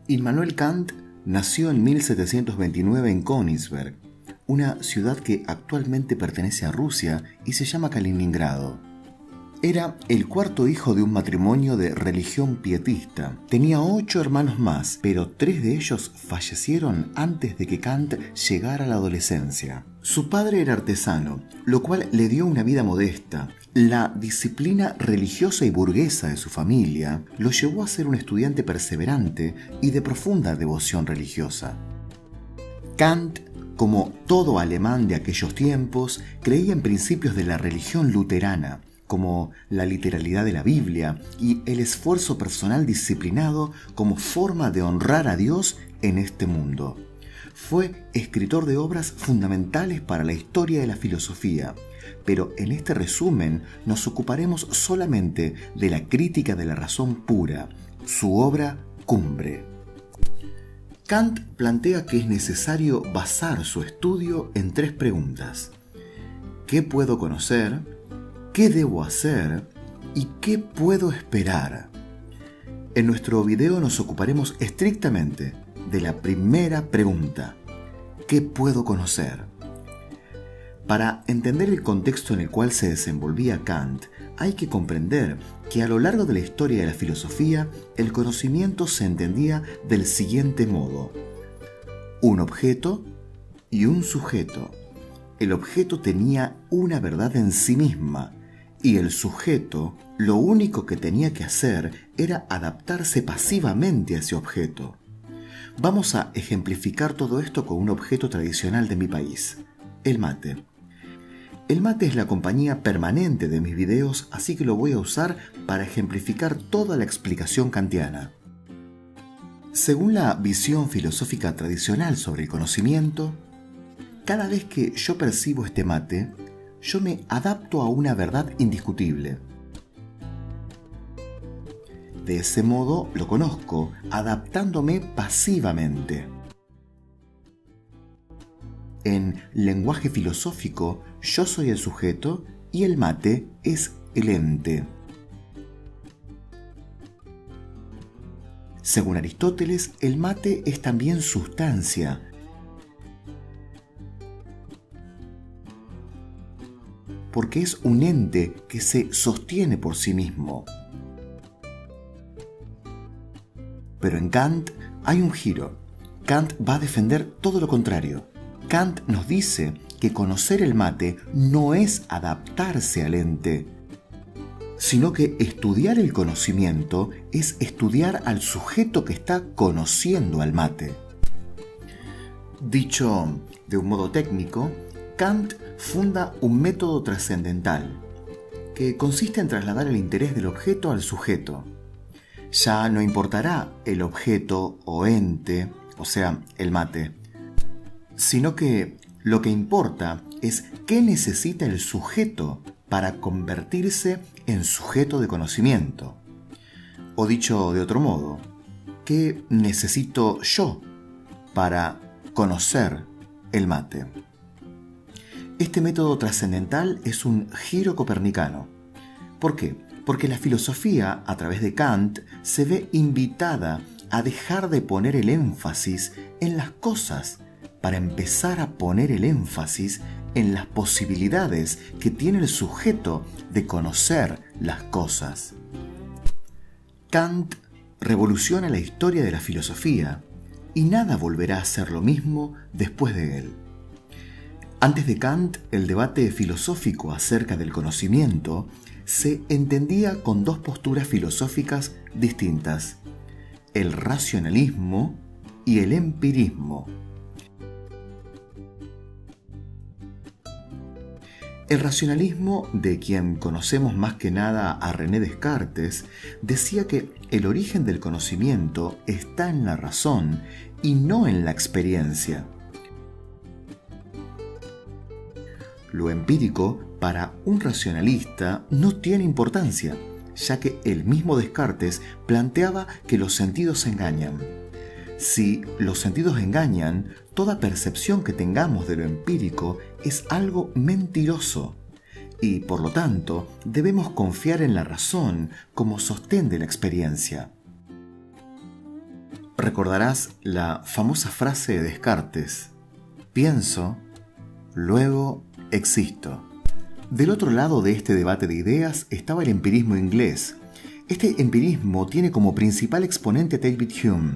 Immanuel Kant nació en 1729 en Königsberg, una ciudad que actualmente pertenece a Rusia y se llama Kaliningrado. Era el cuarto hijo de un matrimonio de religión pietista. Tenía 8 hermanos más, pero 3 de ellos fallecieron antes de que Kant llegara a la adolescencia. Su padre era artesano, lo cual le dio una vida modesta. La disciplina religiosa y burguesa de su familia lo llevó a ser un estudiante perseverante y de profunda devoción religiosa. Kant, como todo alemán de aquellos tiempos, creía en principios de la religión luterana, como la literalidad de la Biblia y el esfuerzo personal disciplinado como forma de honrar a Dios en este mundo. Fue escritor de obras fundamentales para la historia de la filosofía, pero en este resumen nos ocuparemos solamente de la crítica de la razón pura, su obra cumbre. Kant plantea que es necesario basar su estudio en 3 preguntas: ¿qué puedo conocer? ¿Qué debo hacer? ¿Y qué puedo esperar? En nuestro video nos ocuparemos estrictamente de la primera pregunta: ¿qué puedo conocer? Para entender el contexto en el cual se desenvolvía Kant, hay que comprender que a lo largo de la historia de la filosofía, el conocimiento se entendía del siguiente modo: un objeto y un sujeto. El objeto tenía una verdad en sí misma, y el sujeto lo único que tenía que hacer era adaptarse pasivamente a ese objeto. Vamos a ejemplificar todo esto con un objeto tradicional de mi país: el mate. El mate es la compañía permanente de mis videos, así que lo voy a usar para ejemplificar toda la explicación kantiana. Según la visión filosófica tradicional sobre el conocimiento, cada vez que yo percibo este mate, yo me adapto a una verdad indiscutible. De ese modo lo conozco, adaptándome pasivamente. En lenguaje filosófico, yo soy el sujeto y el mate es el ente. Según Aristóteles, el mate es también sustancia, porque es un ente que se sostiene por sí mismo. Pero en Kant hay un giro. Kant va a defender todo lo contrario. Kant nos dice que conocer el mate no es adaptarse al ente, sino que estudiar el conocimiento es estudiar al sujeto que está conociendo al mate. Dicho de un modo técnico, Kant funda un método trascendental que consiste en trasladar el interés del objeto al sujeto. Ya no importará el objeto o ente, o sea, el mate, sino que lo que importa es qué necesita el sujeto para convertirse en sujeto de conocimiento. O dicho de otro modo, ¿qué necesito yo para conocer el mate? Este método trascendental es un giro copernicano. ¿Por qué? Porque la filosofía, a través de Kant, se ve invitada a dejar de poner el énfasis en las cosas para empezar a poner el énfasis en las posibilidades que tiene el sujeto de conocer las cosas. Kant revoluciona la historia de la filosofía y nada volverá a ser lo mismo después de él. Antes de Kant, el debate filosófico acerca del conocimiento se entendía con 2 posturas filosóficas distintas: el racionalismo y el empirismo. El racionalismo, de quien conocemos más que nada a René Descartes, decía que el origen del conocimiento está en la razón y no en la experiencia. Lo empírico, para un racionalista, no tiene importancia, ya que el mismo Descartes planteaba que los sentidos engañan. Si los sentidos engañan, toda percepción que tengamos de lo empírico es algo mentiroso, y por lo tanto debemos confiar en la razón como sostén de la experiencia. recordarás la famosa frase de Descartes: pienso, luego existo. Del otro lado de este debate de ideas estaba el empirismo inglés. Este empirismo tiene como principal exponente a David Hume.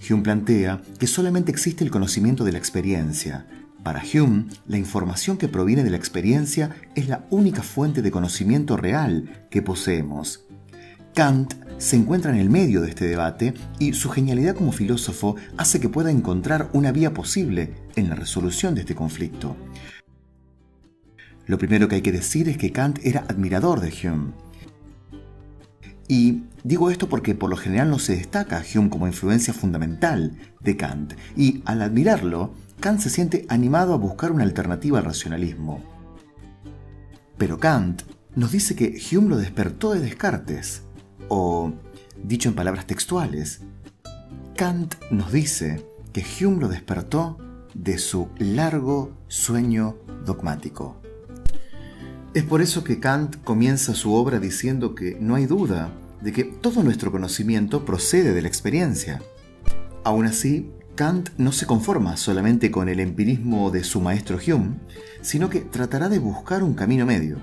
Hume plantea que solamente existe el conocimiento de la experiencia. Para Hume, la información que proviene de la experiencia es la única fuente de conocimiento real que poseemos. Kant se encuentra en el medio de este debate y su genialidad como filósofo hace que pueda encontrar una vía posible en la resolución de este conflicto. Lo primero que hay que decir es que Kant era admirador de Hume. Y digo esto porque por lo general no se destaca a Hume como influencia fundamental de Kant, y al admirarlo, Kant se siente animado a buscar una alternativa al racionalismo. Pero Kant nos dice que Hume lo despertó de Descartes, o, dicho en palabras textuales, Kant nos dice que Hume lo despertó de su largo sueño dogmático. Es por eso que Kant comienza su obra diciendo que no hay duda de que todo nuestro conocimiento procede de la experiencia. Aún así, Kant no se conforma solamente con el empirismo de su maestro Hume, sino que tratará de buscar un camino medio,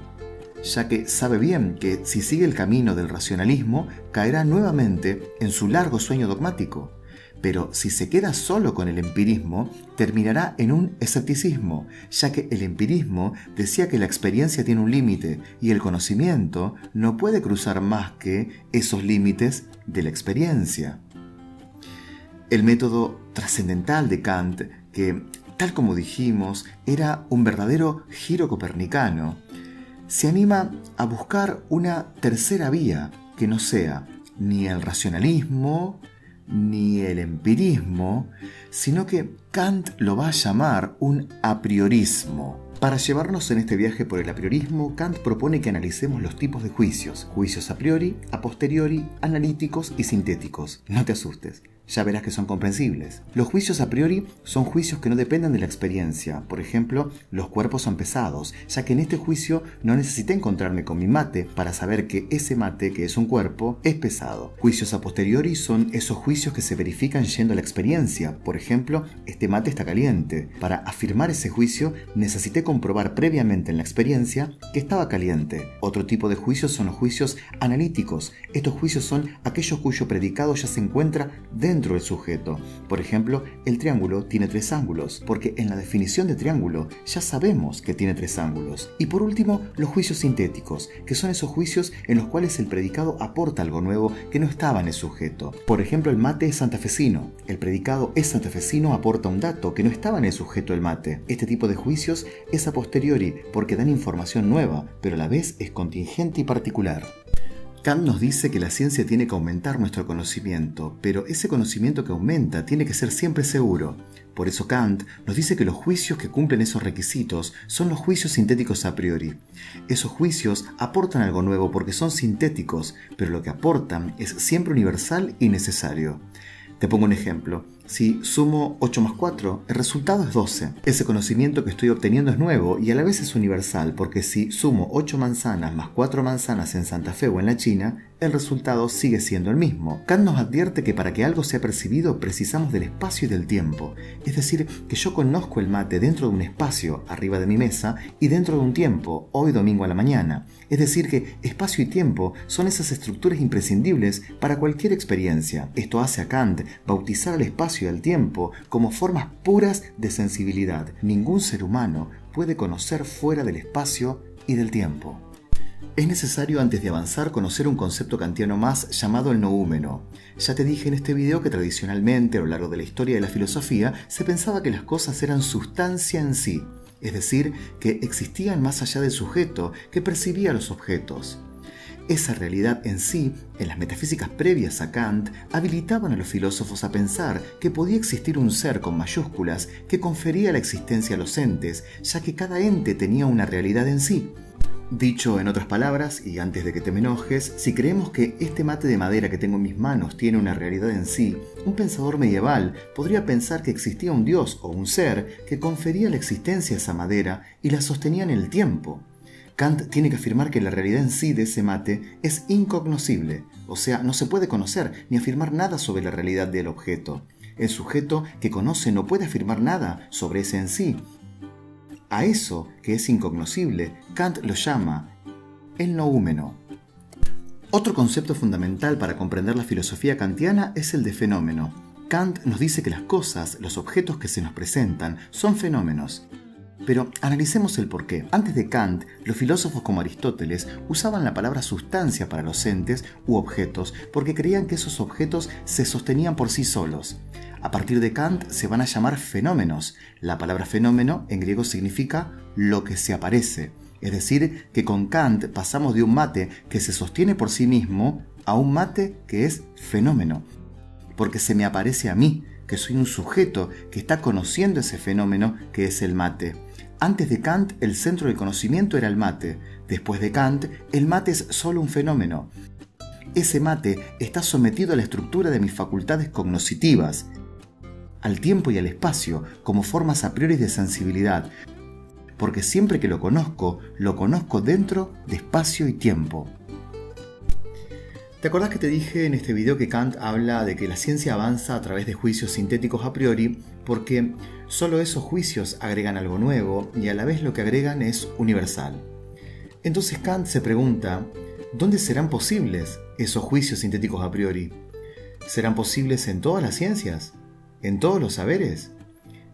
ya que sabe bien que si sigue el camino del racionalismo, caerá nuevamente en su largo sueño dogmático. Pero si se queda solo con el empirismo, terminará en un escepticismo, ya que el empirismo decía que la experiencia tiene un límite y el conocimiento no puede cruzar más que esos límites de la experiencia. El método trascendental de Kant, que, tal como dijimos, era un verdadero giro copernicano, se anima a buscar una tercera vía que no sea ni el racionalismo ni el empirismo, sino que Kant lo va a llamar un apriorismo. Para llevarnos en este viaje por el apriorismo, Kant propone que analicemos los tipos de juicios: juicios a priori, a posteriori, analíticos y sintéticos. No te asustes, ya verás que son comprensibles. Los juicios a priori son juicios que no dependen de la experiencia. Por ejemplo, los cuerpos son pesados, ya que en este juicio no necesité encontrarme con mi mate para saber que ese mate, que es un cuerpo, es pesado. Juicios a posteriori son esos juicios que se verifican yendo a la experiencia. Por ejemplo, este mate está caliente. Para afirmar ese juicio necesité comprobar previamente en la experiencia que estaba caliente. Otro tipo de juicios son los juicios analíticos. Estos juicios son aquellos cuyo predicado ya se encuentra dentro del sujeto. Por ejemplo, el triángulo tiene 3 ángulos, porque en la definición de triángulo ya sabemos que tiene 3 ángulos. Y por último, los juicios sintéticos, que son esos juicios en los cuales el predicado aporta algo nuevo que no estaba en el sujeto. Por ejemplo, el mate es santafesino. El predicado es santafesino aporta un dato que no estaba en el sujeto del mate. Este tipo de juicios es a posteriori porque dan información nueva, pero a la vez es contingente y particular. Kant nos dice que la ciencia tiene que aumentar nuestro conocimiento, pero ese conocimiento que aumenta tiene que ser siempre seguro. Por eso Kant nos dice que los juicios que cumplen esos requisitos son los juicios sintéticos a priori. Esos juicios aportan algo nuevo porque son sintéticos, pero lo que aportan es siempre universal y necesario. Te pongo un ejemplo. Si sumo 8 más 4, el resultado es 12. Ese conocimiento que estoy obteniendo es nuevo y a la vez es universal, porque si sumo 8 manzanas más 4 manzanas en Santa Fe o en la China, el resultado sigue siendo el mismo. Kant nos advierte que para que algo sea percibido precisamos del espacio y del tiempo. Es decir, que yo conozco el mate dentro de un espacio, arriba de mi mesa, y dentro de un tiempo, hoy domingo a la mañana. Es decir, que espacio y tiempo son esas estructuras imprescindibles para cualquier experiencia. Esto hace a Kant bautizar al espacio y al tiempo como formas puras de sensibilidad. Ningún ser humano puede conocer fuera del espacio y del tiempo. Es necesario antes de avanzar conocer un concepto kantiano más llamado el noúmeno. Ya te dije en este video que tradicionalmente a lo largo de la historia de la filosofía se pensaba que las cosas eran sustancia en sí, es decir, que existían más allá del sujeto que percibía los objetos. Esa realidad en sí, en las metafísicas previas a Kant, habilitaban a los filósofos a pensar que podía existir un ser con mayúsculas que confería la existencia a los entes, ya que cada ente tenía una realidad en sí. Dicho en otras palabras, y antes de que te me enojes, si creemos que este mate de madera que tengo en mis manos tiene una realidad en sí, un pensador medieval podría pensar que existía un dios o un ser que confería la existencia a esa madera y la sostenía en el tiempo. Kant tiene que afirmar que la realidad en sí de ese mate es incognoscible, o sea, no se puede conocer ni afirmar nada sobre la realidad del objeto. El sujeto que conoce no puede afirmar nada sobre ese en sí. A eso, que es incognoscible, Kant lo llama el noúmeno. Otro concepto fundamental para comprender la filosofía kantiana es el de fenómeno. Kant nos dice que las cosas, los objetos que se nos presentan, son fenómenos. Pero analicemos el porqué. Antes de Kant, los filósofos como Aristóteles usaban la palabra sustancia para los entes u objetos porque creían que esos objetos se sostenían por sí solos. A partir de Kant se van a llamar fenómenos. La palabra fenómeno en griego significa lo que se aparece. Es decir, que con Kant pasamos de un mate que se sostiene por sí mismo a un mate que es fenómeno. Porque se me aparece a mí, que soy un sujeto que está conociendo ese fenómeno que es el mate. Antes de Kant, el centro del conocimiento era el mate. Después de Kant, el mate es solo un fenómeno. Ese mate está sometido a la estructura de mis facultades cognoscitivas, al tiempo y al espacio, como formas a priori de sensibilidad, porque siempre que lo conozco dentro de espacio y tiempo. ¿Te acordás que te dije en este video que Kant habla de que la ciencia avanza a través de juicios sintéticos a priori porque solo esos juicios agregan algo nuevo y a la vez lo que agregan es universal? Entonces Kant se pregunta, ¿dónde serán posibles esos juicios sintéticos a priori? ¿Serán posibles en todas las ciencias? ¿En todos los saberes?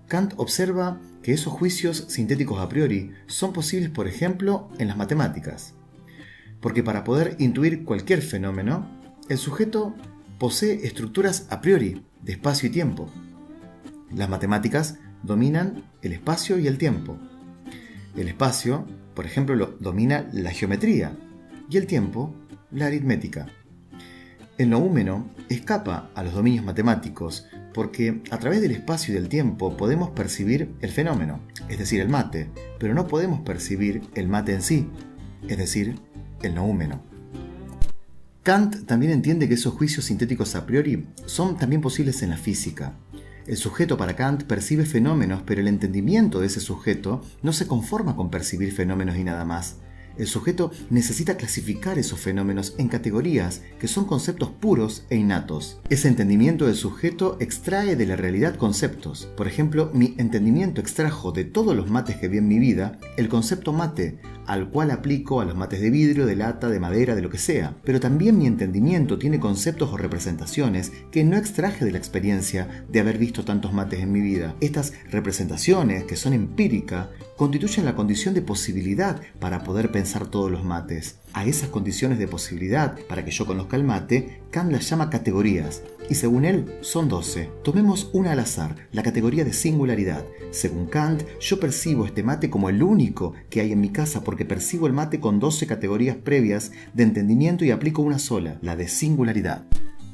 Kant observa que esos juicios sintéticos a priori son posibles, por ejemplo, en las matemáticas. Porque para poder intuir cualquier fenómeno, el sujeto posee estructuras a priori de espacio y tiempo. Las matemáticas dominan el espacio y el tiempo. El espacio, por ejemplo, lo domina la geometría y el tiempo, la aritmética. El noúmeno escapa a los dominios matemáticos porque a través del espacio y del tiempo podemos percibir el fenómeno, es decir, el mate, pero no podemos percibir el mate en sí, es decir, el noúmeno. Kant también entiende que esos juicios sintéticos a priori son también posibles en la física. El sujeto para Kant percibe fenómenos, pero el entendimiento de ese sujeto no se conforma con percibir fenómenos y nada más. El sujeto necesita clasificar esos fenómenos en categorías que son conceptos puros e innatos. Ese entendimiento del sujeto extrae de la realidad conceptos. Por ejemplo, mi entendimiento extrajo de todos los mates que vi en mi vida el concepto mate, al cual aplico a los mates de vidrio, de lata, de madera, de lo que sea. Pero también mi entendimiento tiene conceptos o representaciones que no extraje de la experiencia de haber visto tantos mates en mi vida. Estas representaciones, que son empíricas, constituyen la condición de posibilidad para poder pensar todos los mates. A esas condiciones de posibilidad, para que yo conozca el mate, Kant las llama categorías, y según él son 12. Tomemos una al azar, la categoría de singularidad. Según Kant, yo percibo este mate como el único que hay en mi casa porque percibo el mate con 12 categorías previas de entendimiento y aplico una sola, la de singularidad.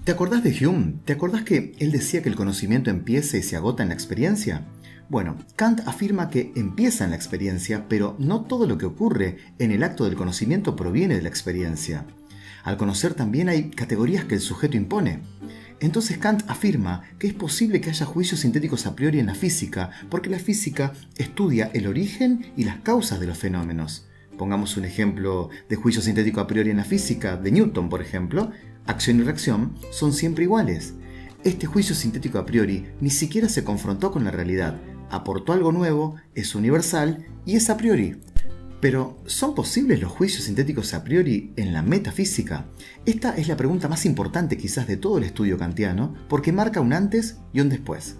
¿Te acordás de Hume? ¿Te acordás que él decía que el conocimiento empieza y se agota en la experiencia? Bueno, Kant afirma que empieza en la experiencia, pero no todo lo que ocurre en el acto del conocimiento proviene de la experiencia. Al conocer también hay categorías que el sujeto impone. Entonces Kant afirma que es posible que haya juicios sintéticos a priori en la física, porque la física estudia el origen y las causas de los fenómenos. Pongamos un ejemplo de juicio sintético a priori en la física, de Newton, por ejemplo. Acción y reacción son siempre iguales. Este juicio sintético a priori ni siquiera se confrontó con la realidad, aportó algo nuevo, es universal y es a priori. Pero, ¿son posibles los juicios sintéticos a priori en la metafísica? Esta es la pregunta más importante quizás de todo el estudio kantiano, porque marca un antes y un después.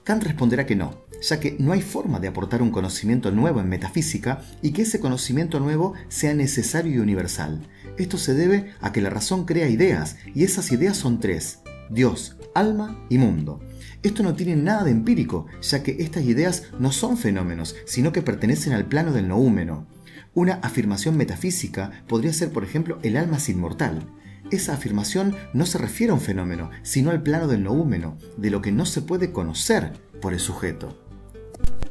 Kant responderá que no, ya que no hay forma de aportar un conocimiento nuevo en metafísica y que ese conocimiento nuevo sea necesario y universal. Esto se debe a que la razón crea ideas, y esas ideas son 3: Dios, alma y mundo. Esto no tiene nada de empírico, ya que estas ideas no son fenómenos, sino que pertenecen al plano del noúmeno. Una afirmación metafísica podría ser, por ejemplo, el alma es inmortal. Esa afirmación no se refiere a un fenómeno, sino al plano del noúmeno, de lo que no se puede conocer por el sujeto.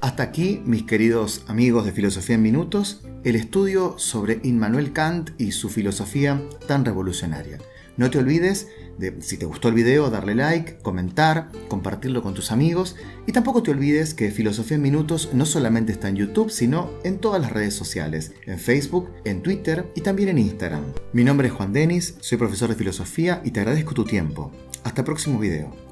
Hasta aquí, mis queridos amigos de Filosofía en Minutos, el estudio sobre Immanuel Kant y su filosofía tan revolucionaria. No te olvides de, si te gustó el video, darle like, comentar, compartirlo con tus amigos y tampoco te olvides que Filosofía en Minutos no solamente está en YouTube, sino en todas las redes sociales, en Facebook, en Twitter y también en Instagram. Mi nombre es Juan Denis, soy profesor de filosofía y te agradezco tu tiempo. Hasta el próximo video.